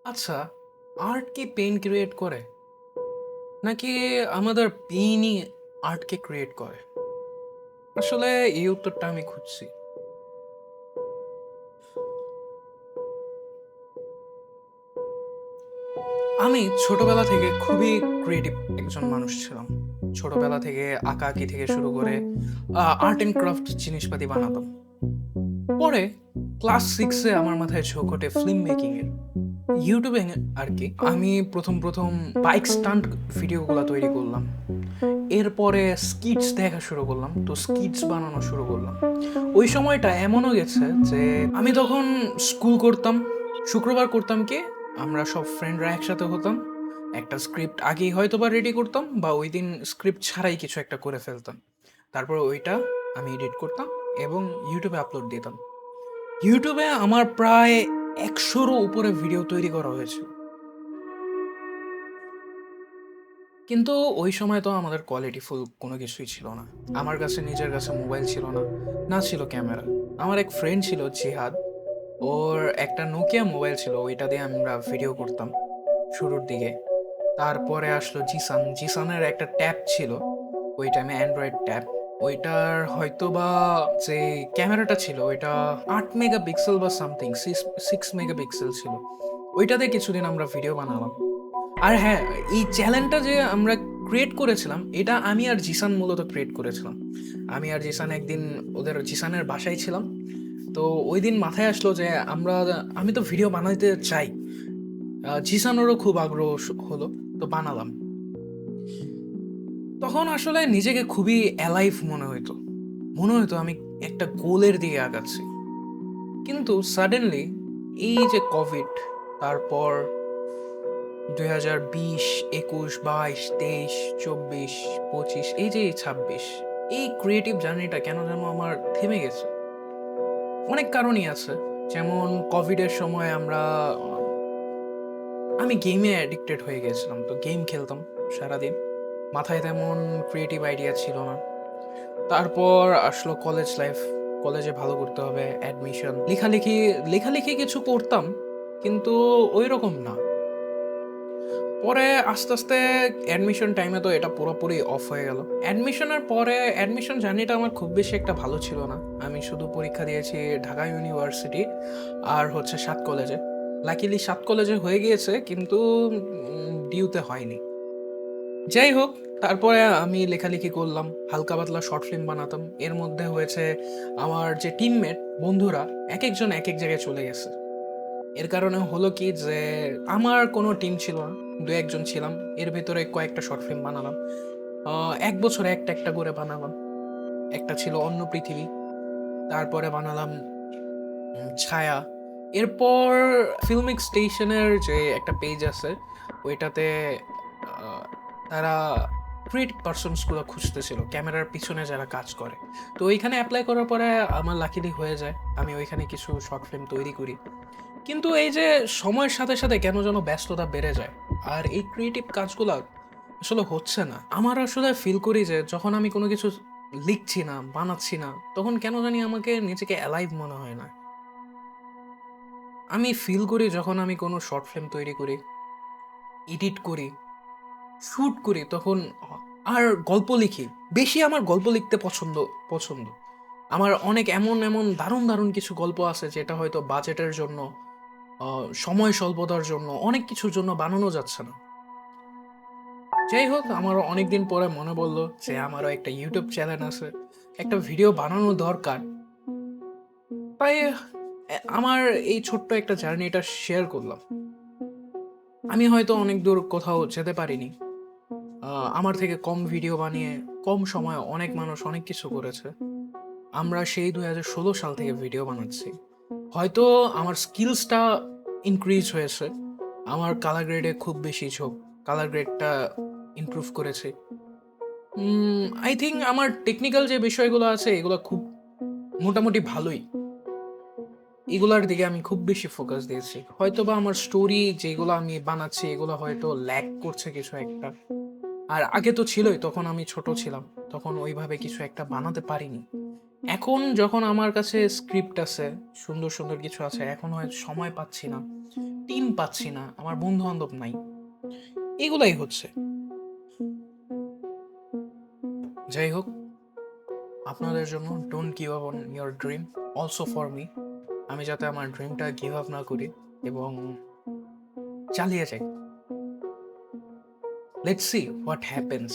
আচ্ছা, আর্ট কি pain create করে? নাকি আমাদের পেইনই আর্টকে ক্রিয়েট করে? আসলে এই উত্তরটা আমি খুঁজছি। আমি ছোটবেলা থেকে খুবই ক্রিয়েটিভ একজন মানুষ ছিলাম। ছোটবেলা থেকে আঁকাআঁকি থেকে শুরু করে আর্ট অ্যান্ড ক্রাফট জিনিসপাতি বানাতাম। পরে ক্লাস 6 এ আমার মাথায় ঝোঁক ওঠে ফিল্ম মেকিং এর। ইউটিউবে আর কি আমি প্রথম বাইক স্টান্ট ভিডিওগুলো তৈরি করলাম। এরপরে স্কিটস দেখা শুরু করলাম, তো স্কিটস বানানো শুরু করলাম। ওই সময়টা এমনও গেছে যে আমি তখন স্কুল করতাম। শুক্রবার করতাম কি, আমরা সব ফ্রেন্ডরা একসাথে হতাম, একটা স্ক্রিপ্ট আগেই হয়তো বা রেডি করতাম বা ওই দিন স্ক্রিপ্ট ছাড়াই কিছু একটা করে ফেলতাম। তারপর ওইটা আমি এডিট করতাম এবং ইউটিউবে আপলোড দিতাম। ইউটিউবে আমার প্রায় 100-রও উপরে ভিডিও তৈরি করা হয়েছে। কিন্তু ওই সময় তো আমাদের কোয়ালিটিফুল কোনো কিছুই ছিল না। আমার কাছে নিজের কাছে মোবাইল ছিল না, না ছিল ক্যামেরা। আমার এক ফ্রেন্ড ছিল জিহাদ, ওর একটা নোকিয়া মোবাইল ছিল, ওইটা দিয়ে আমরা ভিডিও করতাম শুরুর দিকে। তারপরে আসলো জিসান, জিসানের একটা ট্যাব ছিল ওই টাইমে, অ্যান্ড্রয়েড ট্যাব। ওইটার হয়তো বা যে ক্যামেরাটা ছিল ওইটা 8 মেগাপিক্সেল বা সামথিং, 6 মেগাপিক্সেল ছিল। ওইটাতে কিছুদিন আমরা ভিডিও বানালাম। আর হ্যাঁ, এই চ্যানেলটা যে আমরা ক্রিয়েট করেছিলাম এটা আমি আর জিসান মূলত ক্রিয়েট করেছিলাম। আমি আর জিসান একদিন ওদের জিসানের বাসায় ছিলাম। তো ওই দিন মাথায় আসলো যে আমি তো ভিডিও বানাইতে চাই। জিসানেরও খুব আগ্রহ হলো, তো বানালাম। তখন আসলে নিজেকে খুবই অ্যালাইভ মনে হইতো আমি একটা গোলের দিকে আগাচ্ছি। কিন্তু সাডেনলি এই যে কোভিড, তারপর 2020, 21, 22, 23, 24, 25, এই যে এই 26, এই ক্রিয়েটিভ জার্নিটা কেন যেন আমার থেমে গেছে। অনেক কারণই আছে। যেমন কোভিডের সময় আমি গেমে অ্যাডিক্টেড হয়ে গেছিলাম, তো গেম খেলতাম সারাদিন। মাথায় তেমন ক্রিয়েটিভ আইডিয়া ছিল না। তারপর আসলো কলেজ লাইফ। কলেজে ভালো করতে হবে, অ্যাডমিশন, লেখালেখি কিছু করতাম, কিন্তু ওই রকম না। পরে আস্তে আস্তে অ্যাডমিশন টাইমে তো এটা পুরোপুরি অফ হয়ে গেল। অ্যাডমিশনের পরে অ্যাডমিশন জার্নিটা আমার খুব বেশি একটা ভালো ছিল না। আমি শুধু পরীক্ষা দিয়েছি ঢাকা ইউনিভার্সিটি আর হচ্ছে 7 কলেজে। লাকিলি 7 কলেজে হয়ে গিয়েছে, কিন্তু ডিউতে হয়নি। যাই হোক, তারপরে আমি লেখালেখি করলাম, হালকা পাতলা শর্ট ফিল্ম বানাতাম। এর মধ্যে হয়েছে আমার যে টিমমেট বন্ধুরা এক একজন এক এক জায়গায় চলে গেছে। এর কারণে হলো কি যে আমার কোনো টিম ছিল না, দু একজন ছিলাম। এর ভেতরে কয়েকটা শর্ট ফিল্ম বানালাম। এক বছরে একটা একটা করে বানালাম। একটা ছিল অন্য পৃথিবী, তারপরে বানালাম ছায়া। এরপর ফিল্মিক স্টেশনের যে একটা পেজ আছে ওইটাতে আহ, তারা ক্রিয়েটিভ পার্সনসগুলো খুঁজতেছিল, ক্যামেরার পিছনে যারা কাজ করে। তো ওইখানে অ্যাপ্লাই করার পরে আমার লাকিলি হয়ে যায়, আমি ওইখানে কিছু শর্ট ফিল্ম তৈরি করি। কিন্তু এই যে সময়ের সাথে সাথে কেন যেন ব্যস্ততা বেড়ে যায়, আর এই ক্রিয়েটিভ কাজগুলো আসলে হচ্ছে না। আমার আসলে ফিল করি যে যখন আমি কোনো কিছু লিখছি না, বানাচ্ছি না, তখন কেন জানি আমাকে নিজেকে অ্যালাইভ মনে হয় না। আমি ফিল করি যখন আমি কোনো শর্ট ফিল্ম তৈরি করি, এডিট করি, শ্যুট করি, তখন আর গল্প লিখি। বেশি আমার গল্প লিখতে পছন্দ। আমার অনেক এমন এমন দারুণ দারুণ কিছু গল্প আছে যেটা হয়তো বাজেটের জন্য, সময় স্বল্পতার জন্য, অনেক কিছুর জন্য বানানো যাচ্ছে না। যাই হোক, আমারও অনেকদিন পরে মনে পড়লো যে আমারও একটা ইউটিউব চ্যানেল আছে, একটা ভিডিও বানানো দরকার। তাই আমার এই ছোট্ট একটা জার্নিটা শেয়ার করলাম। আমি হয়তো অনেক দূর কোথাও যেতে পারিনি। আমার থেকে কম ভিডিও বানিয়ে কম সময়ে অনেক মানুষ অনেক কিছু করেছে। আমরা সেই 2016 সাল থেকে ভিডিও বানাচ্ছি। হয়তো আমার স্কিলসটা ইনক্রিজ হয়েছে, আমার কালার গ্রেডে খুব বেশি ঝোঁক, কালার গ্রেডটা ইমপ্রুভ করেছে। আই থিঙ্ক আমার টেকনিক্যাল যে বিষয়গুলো আছে এগুলো খুব মোটামুটি ভালোই। এগুলার দিকে আমি খুব বেশি ফোকাস দিয়েছি। হয়তো বা আমার স্টোরি যেগুলো আমি বানাচ্ছি এগুলো হয়তো ল্যাক করছে কিছু একটা। আর আগে তো ছিলই, তখন আমি ছোট ছিলাম, তখন ওইভাবে কিছু একটা বানাতে পারিনি। এখন যখন আমার কাছে স্ক্রিপ্ট আছে, সুন্দর সুন্দর কিছু আছে, এখন হয়তো সময় পাচ্ছি না। টিম পাচ্ছি না, আমার বন্ধু-বান্ধব নাই। এগুলাই হচ্ছে। যাই হোক, আপনাদের জন্য don't give up on your dream, also for me. আমি যাতে আমার ড্রিমটা গিভ আপ না করি এবং চালিয়ে যাই। Let's see what happens.